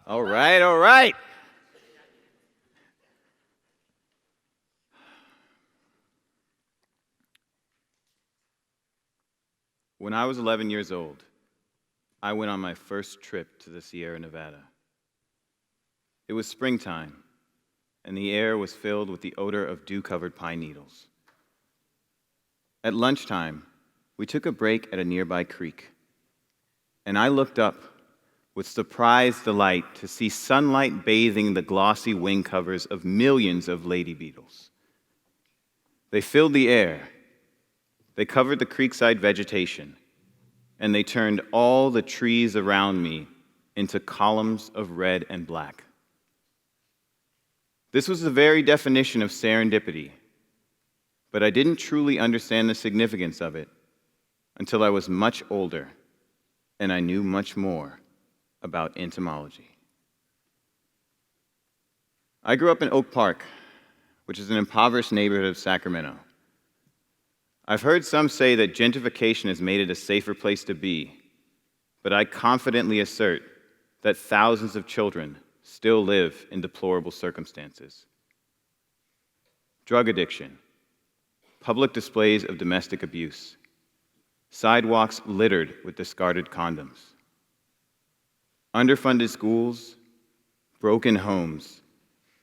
All right, all right. When I was 11 years old, I went on my first trip to the Sierra Nevada. It was springtime, and the air was filled with the odor of dew-covered pine needles. At lunchtime, we took a break at a nearby creek, and I looked up with surprised delight to see sunlight bathing the glossy wing covers of millions of lady beetles. They filled the air, they covered the creekside vegetation, and they turned all the trees around me into columns of red and black. This was the very definition of serendipity, but I didn't truly understand the significance of it until I was much older and I knew much more about entomology. I grew up in Oak Park, which is an impoverished neighborhood of Sacramento. I've heard some say that gentrification has made it a safer place to be, but I confidently assert that thousands of children still live in deplorable circumstances. Drug addiction, public displays of domestic abuse, sidewalks littered with discarded condoms, underfunded schools, broken homes,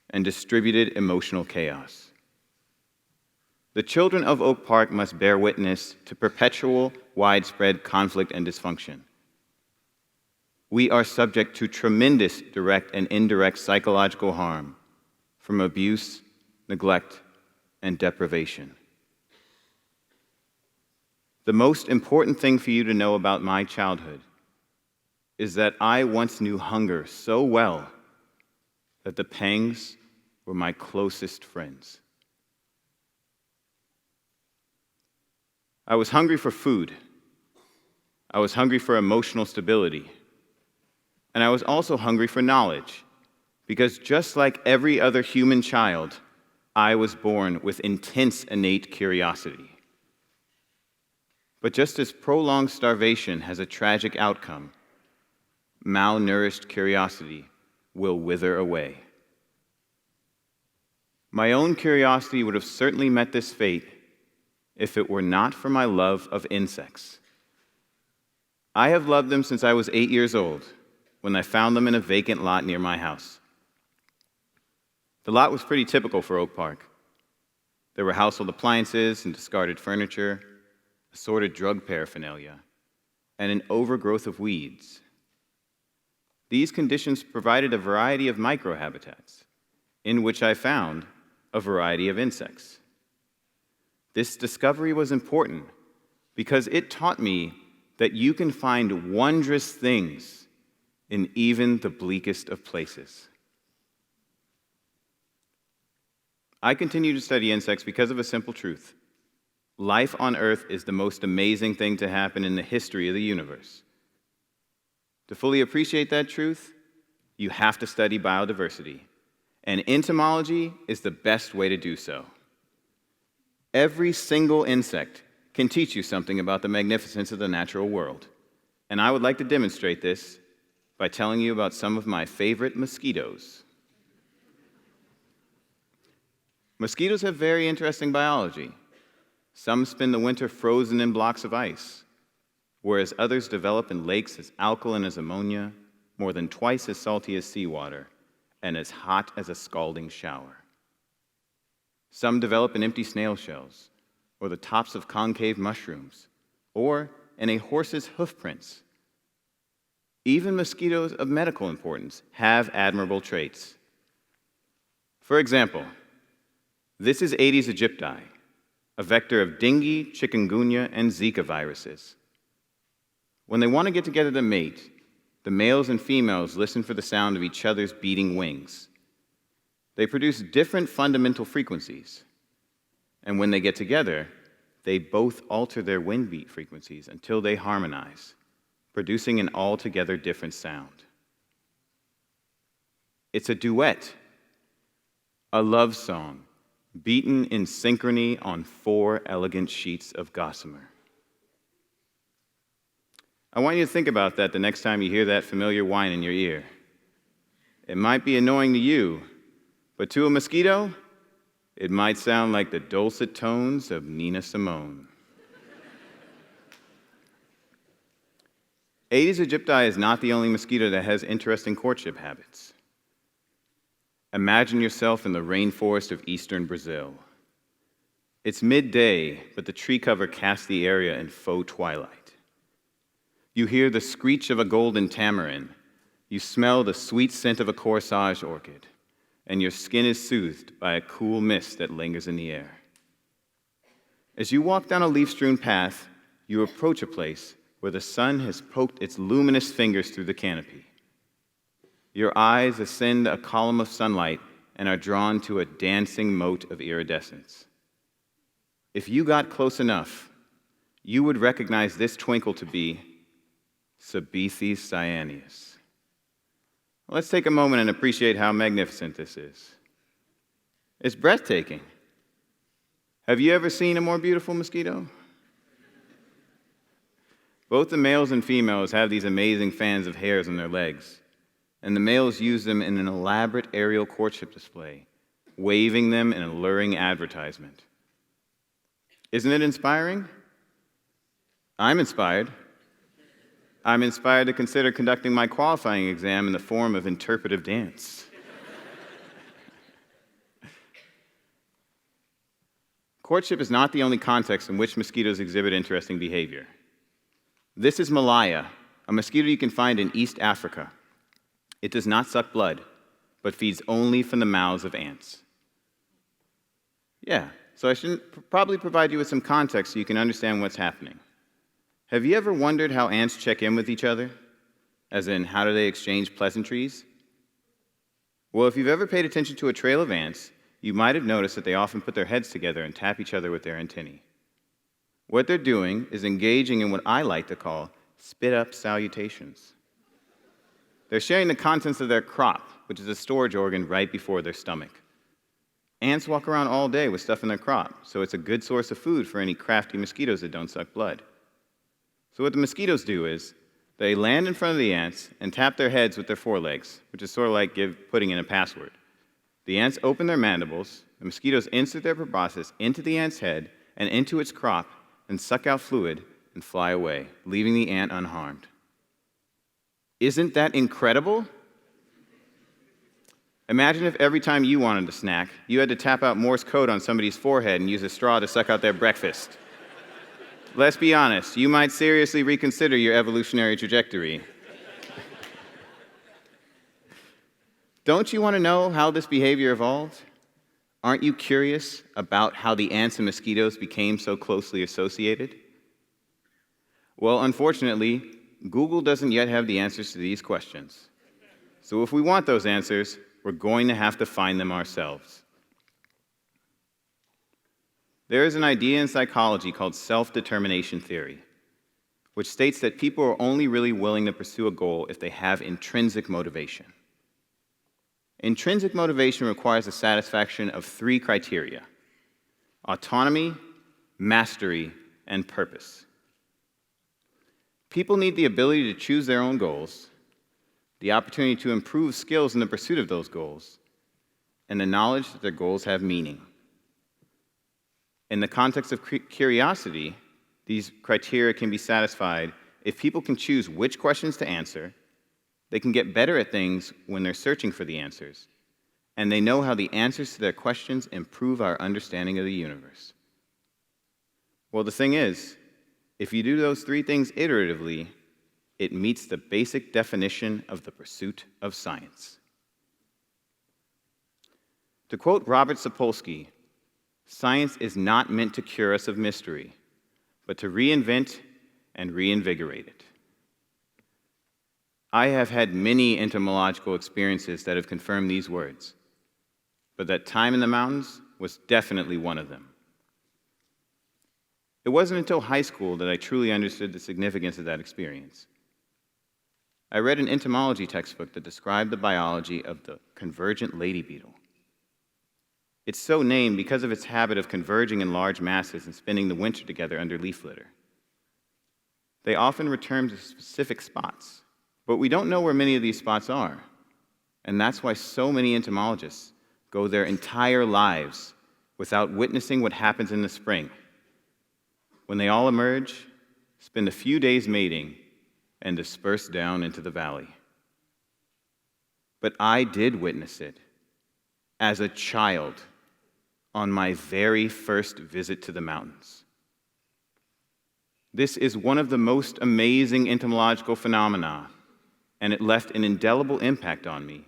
and distributed emotional chaos. The children of Oak Park must bear witness to perpetual, widespread conflict and dysfunction. We are subject to tremendous direct and indirect psychological harm from abuse, neglect, and deprivation. The most important thing for you to know about my childhood is that I once knew hunger so well that the pangs were my closest friends. I was hungry for food. I was hungry for emotional stability. And I was also hungry for knowledge, because just like every other human child, I was born with intense innate curiosity. But just as prolonged starvation has a tragic outcome, malnourished curiosity will wither away. My own curiosity would have certainly met this fate if it were not for my love of insects. I have loved them since I was 8 years old, when I found them in a vacant lot near my house. The lot was pretty typical for Oak Park. There were household appliances and discarded furniture, assorted drug paraphernalia, and an overgrowth of weeds. These conditions provided a variety of microhabitats, in which I found a variety of insects. This discovery was important because it taught me that you can find wondrous things in even the bleakest of places. I continue to study insects because of a simple truth. Life on Earth is the most amazing thing to happen in the history of the universe. To fully appreciate that truth, you have to study biodiversity, and entomology is the best way to do so. Every single insect can teach you something about the magnificence of the natural world, and I would like to demonstrate this by telling you about some of my favorite mosquitoes. Mosquitoes have very interesting biology. Some spend the winter frozen in blocks of ice, whereas others develop in lakes as alkaline as ammonia, more than twice as salty as seawater, and as hot as a scalding shower. Some develop in empty snail shells, or the tops of concave mushrooms, or in a horse's hoof prints. Even mosquitoes of medical importance have admirable traits. For example, this is Aedes aegypti, a vector of dengue, chikungunya, and Zika viruses. When they want to get together to mate, the males and females listen for the sound of each other's beating wings. They produce different fundamental frequencies, and when they get together, they both alter their wind beat frequencies until they harmonize, producing an altogether different sound. It's a duet, a love song, beaten in synchrony on 4 elegant sheets of gossamer. I want you to think about that the next time you hear that familiar whine in your ear. It might be annoying to you, but to a mosquito, it might sound like the dulcet tones of Nina Simone. Aedes aegypti is not the only mosquito that has interesting courtship habits. Imagine yourself in the rainforest of eastern Brazil. It's midday, but the tree cover casts the area in faux twilight. You hear the screech of a golden tamarin. You smell the sweet scent of a corsage orchid, and your skin is soothed by a cool mist that lingers in the air. As you walk down a leaf-strewn path, you approach a place where the sun has poked its luminous fingers through the canopy. Your eyes ascend a column of sunlight and are drawn to a dancing mote of iridescence. If you got close enough, you would recognize this twinkle to be Sabethes cyaneus. Let's take a moment and appreciate how magnificent this is. It's breathtaking. Have you ever seen a more beautiful mosquito? Both the males and females have these amazing fans of hairs on their legs, and the males use them in an elaborate aerial courtship display, waving them in alluring advertisement. Isn't it inspiring? I'm inspired. I'm inspired to consider conducting my qualifying exam in the form of interpretive dance. Courtship is not the only context in which mosquitoes exhibit interesting behavior. This is Malaya, a mosquito you can find in East Africa. It does not suck blood, but feeds only from the mouths of ants. Yeah, so I should probably provide you with some context so you can understand what's happening. Have you ever wondered how ants check in with each other? As in, how do they exchange pleasantries? Well, if you've ever paid attention to a trail of ants, you might have noticed that they often put their heads together and tap each other with their antennae. What they're doing is engaging in what I like to call spit-up salutations. They're sharing the contents of their crop, which is a storage organ right before their stomach. Ants walk around all day with stuff in their crop, so it's a good source of food for any crafty mosquitoes that don't suck blood. So what the mosquitoes do is, they land in front of the ants and tap their heads with their forelegs, which is sort of like putting in a password. The ants open their mandibles, the mosquitoes insert their proboscis into the ant's head and into its crop and suck out fluid and fly away, leaving the ant unharmed. Isn't that incredible? Imagine if every time you wanted a snack, you had to tap out Morse code on somebody's forehead and use a straw to suck out their breakfast. Let's be honest, you might seriously reconsider your evolutionary trajectory. Don't you want to know how this behavior evolved? Aren't you curious about how the ants and mosquitoes became so closely associated? Well, unfortunately, Google doesn't yet have the answers to these questions. So if we want those answers, we're going to have to find them ourselves. There is an idea in psychology called SelfDetermination Theory, which states that people are only really willing to pursue a goal if they have intrinsic motivation. Intrinsic motivation requires the satisfaction of 3 criteria: autonomy, mastery, and purpose. People need the ability to choose their own goals, the opportunity to improve skills in the pursuit of those goals, and the knowledge that their goals have meaning. In the context of curiosity, these criteria can be satisfied if people can choose which questions to answer, they can get better at things when they're searching for the answers, and they know how the answers to their questions improve our understanding of the universe. Well, the thing is, if you do those 3 things iteratively, it meets the basic definition of the pursuit of science. To quote Robert Sapolsky, science is not meant to cure us of mystery, but to reinvent and reinvigorate it. I have had many entomological experiences that have confirmed these words, but that time in the mountains was definitely one of them. It wasn't until high school that I truly understood the significance of that experience. I read an entomology textbook that described the biology of the convergent lady beetle. It's so named because of its habit of converging in large masses and spending the winter together under leaf litter. They often return to specific spots, but we don't know where many of these spots are. And that's why so many entomologists go their entire lives without witnessing what happens in the spring, when they all emerge, spend a few days mating, and disperse down into the valley. But I did witness it as a child on my very first visit to the mountains. This is one of the most amazing entomological phenomena, and it left an indelible impact on me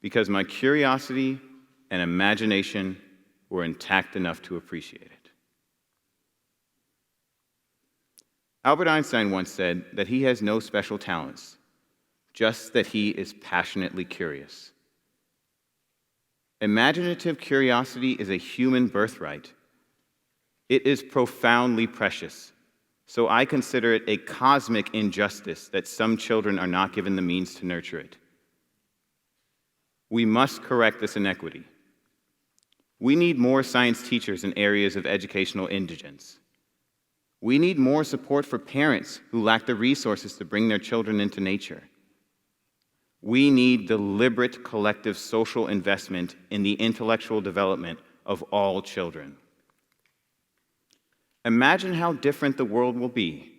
because my curiosity and imagination were intact enough to appreciate it. Albert Einstein once said that he has no special talents, just that he is passionately curious. Imaginative curiosity is a human birthright. It is profoundly precious, so I consider it a cosmic injustice that some children are not given the means to nurture it. We must correct this inequity. We need more science teachers in areas of educational indigence. We need more support for parents who lack the resources to bring their children into nature. We need deliberate collective social investment in the intellectual development of all children. Imagine how different the world will be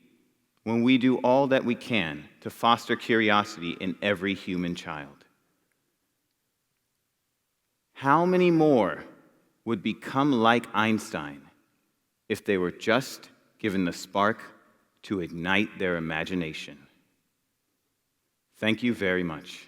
when we do all that we can to foster curiosity in every human child. How many more would become like Einstein if they were just given the spark to ignite their imagination? Thank you very much.